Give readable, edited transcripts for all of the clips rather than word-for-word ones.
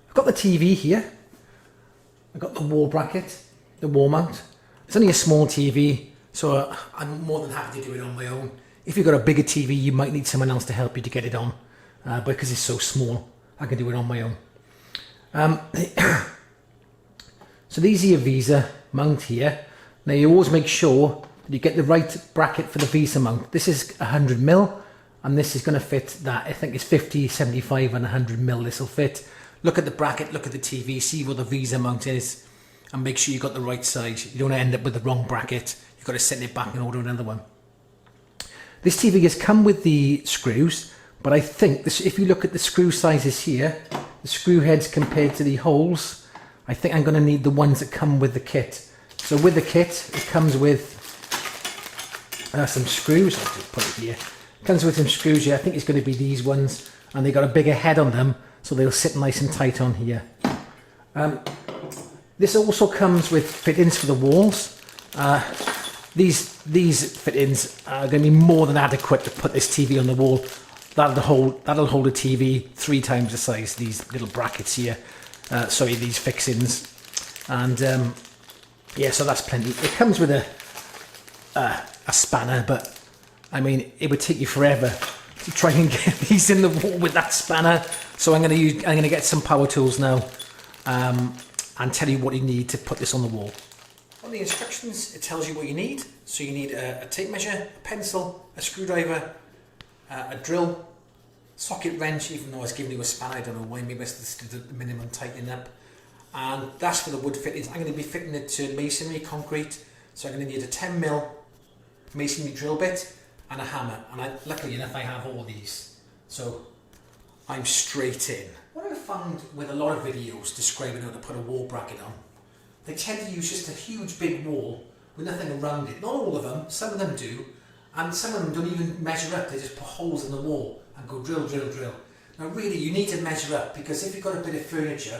I've got the TV here. I've got the wall bracket, the wall mount. It's only a small TV, so I'm more than happy to do it on my own. If you've got a bigger TV, you might need someone else to help you to get it on. But because it's so small, I can do it on my own. So these are your Visa mount here. Now you always make sure that you get the right bracket for the Visa mount. This is 100mm, and this is going to fit that. I think it's 50, 75 and 100mm this will fit. Look at the bracket, look at the TV, see what the Visa mount is, and make sure you got the right size. You don't end up with the wrong bracket. You've got to send it back and order another one. This TV has come with the screws, but I think this, if you look at the screw sizes here, the screw heads compared to the holes, I think I'm going to need the ones that come with the kit. So with the kit, it comes with some screws. I'll just put it here. It comes with some screws here. I think it's going to be these ones, and they got a bigger head on them, so they'll sit nice and tight on here. This also comes with fittings for the walls. These fittings are going to be more than adequate to put this TV on the wall. That'll hold a TV 3 times the size. These little brackets here, these fixings, and yeah, so that's plenty. It comes with a spanner, but I mean, it would take you forever to try and get these in the wall with that spanner. So I'm going to get some power tools now, and tell you what you need to put this on the wall. On the instructions, it tells you what you need. So you need a tape measure, a pencil, a screwdriver, a drill, socket wrench, even though I was giving you a spanner, I don't know why, maybe it's the minimum tightening up. And that's for the wood fittings. I'm going to be fitting it to masonry, concrete, so I'm going to need a 10mm masonry drill bit and a hammer. And luckily enough, I have all these. So I'm straight in. What I've found with a lot of videos describing how to put a wall bracket on, they tend to use just a huge big wall with nothing around it. Not all of them, some of them do, and some of them don't even measure up. They just put holes in the wall and go drill, drill, drill. Now really, you need to measure up, because if you've got a bit of furniture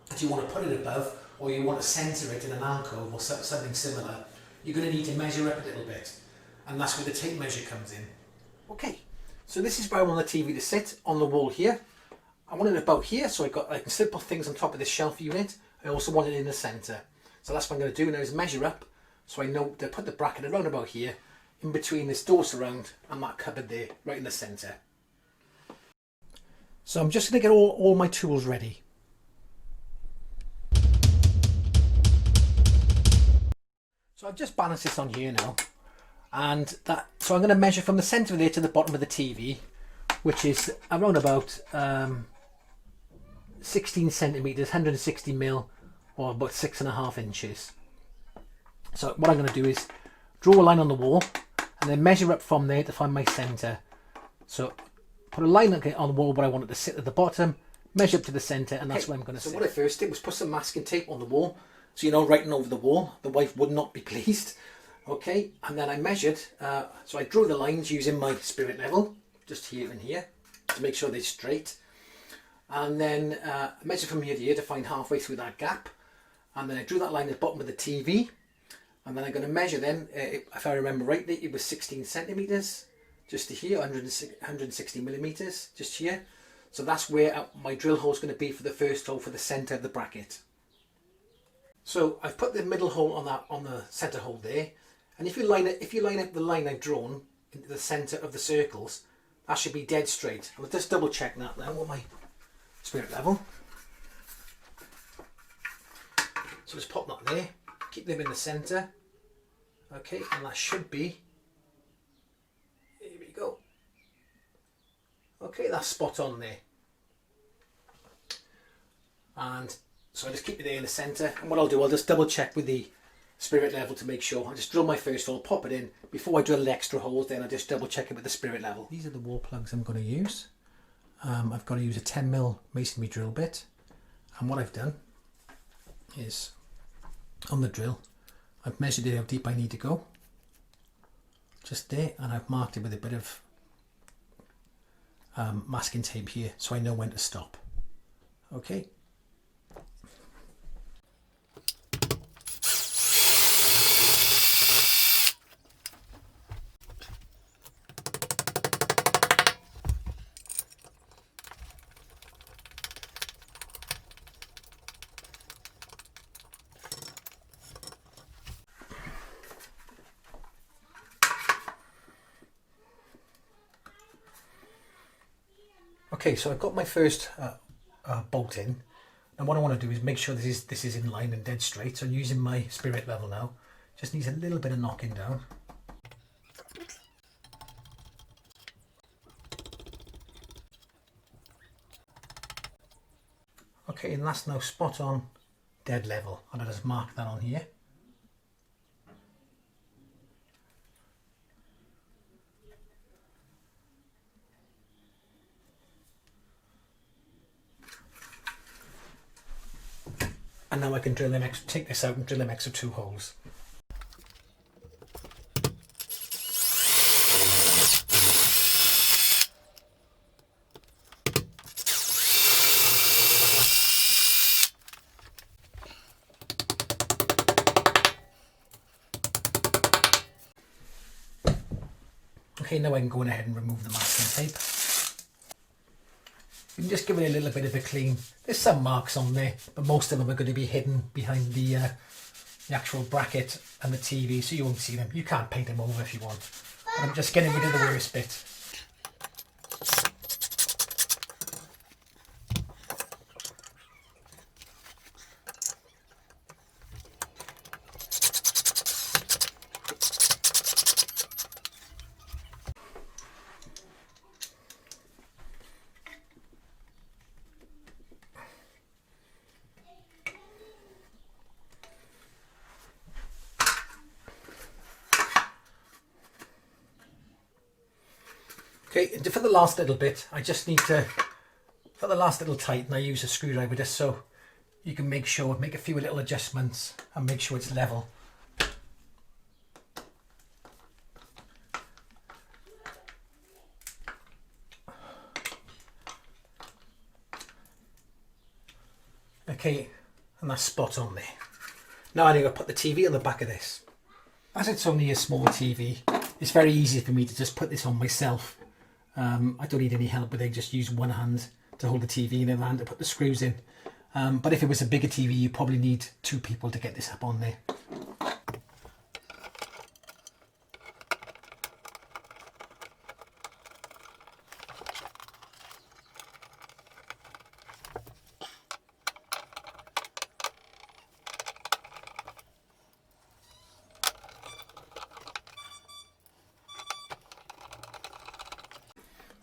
that you want to put it above, or you want to centre it in an alcove or something similar, you're going to need to measure up a little bit, and that's where the tape measure comes in. Okay, so this is where I want the TV to sit, on the wall here. I want it about here, so I can still put things on top of this shelf unit. I also want it in the centre. So that's what I'm going to do now, is measure up, so I know to put the bracket around about here, in between this door surround and that cupboard there, right in the centre. So I'm just going to get all my tools ready. So I've just balanced this on here now, and so I'm going to measure from the centre there to the bottom of the TV, which is around about 16 centimetres, 160mm, or about 6.5 inches. So what I'm going to do is draw a line on the wall and then measure up from there to find my centre. So put a line on the wall where I want it to sit at the bottom, measure up to the centre, and that's where I'm going to sit. So what I first did was put some masking tape on the wall, so you're not writing over the wall. The wife would not be pleased. Okay, and then I measured, so I drew the lines using my spirit level, just here and here, to make sure they're straight. And then I measured from here to here to find halfway through that gap. And then I drew that line at the bottom of the TV. And then I'm going to measure then, if I remember rightly, it was 16 centimetres, just to here, 160mm, just here. So that's where my drill hole is going to be for the first hole for the centre of the bracket. So I've put the middle hole on the centre hole there. And if you line up the line I've drawn into the centre of the circles, that should be dead straight. I'll just double check that now with my spirit level. So just pop that there, keep them in the centre. Okay, and that should be, here we go. Okay, that's spot on there. And so I just keep it there in the centre, and what I'll do, I'll just double check with the spirit level to make sure. I'll just drill my first hole, pop it in. Before I drill the extra holes, then I'll just double check it with the spirit level. These are the wall plugs I'm going to use. I've got to use a 10mm masonry drill bit, and what I've done is on the drill I've measured it how deep I need to go, just there, and I've marked it with a bit of masking tape here so I know when to stop. Okay. Okay, so I've got my first bolt in, and what I want to do is make sure this is in line and dead straight. So I'm using my spirit level now. Just needs a little bit of knocking down. Okay, and that's now spot on dead level, and I'll just mark that on here. And now I can drill them take this out and drill them extra 2 holes. Okay, now I can go ahead and remove the masking tape. You can just give it a little bit of a clean. There's some marks on there, but most of them are going to be hidden behind the actual bracket and the TV, so you won't see them. You can't paint them over if you want. But I'm just getting rid of the worst bit. Okay, and for the last little bit, I just need to, for the last little tighten, I use a screwdriver just so you can make a few little adjustments and make sure it's level. Okay, and that's spot on there. Now I need to put the TV on the back of this. As it's only a small TV, it's very easy for me to just put this on myself. I don't need any help with it, just use one hand to hold the TV and another hand to put the screws in. But if it was a bigger TV, you probably need 2 people to get this up on there.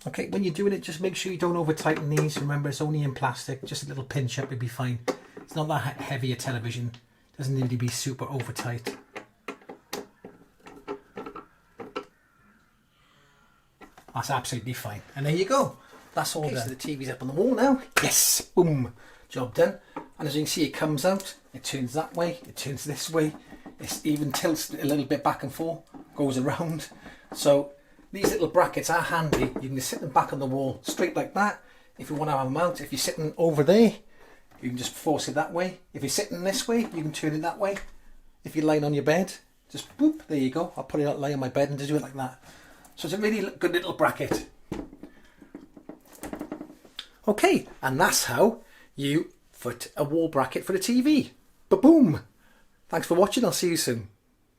Okay, when you're doing it, just make sure you don't over tighten these. Remember, it's only in plastic, just a little pinch up would be fine. It's not that heavy a television, it doesn't need to be super over tight. That's absolutely fine. And there you go, that's all done. So the TV's up on the wall now. Yes, boom, job done. And as you can see, it comes out, it turns that way, it turns this way, it even tilts a little bit back and forth, goes around. So these little brackets are handy. You can just sit them back on the wall straight like that. If you want to have them out, if you're sitting over there, you can just force it that way. If you're sitting this way, you can turn it that way. If you're lying on your bed, just boop, there you go. I'll put it out, lie on my bed and just do it like that. So it's a really good little bracket. Okay, and that's how you fit a wall bracket for the TV. Ba-boom! Thanks for watching, I'll see you soon.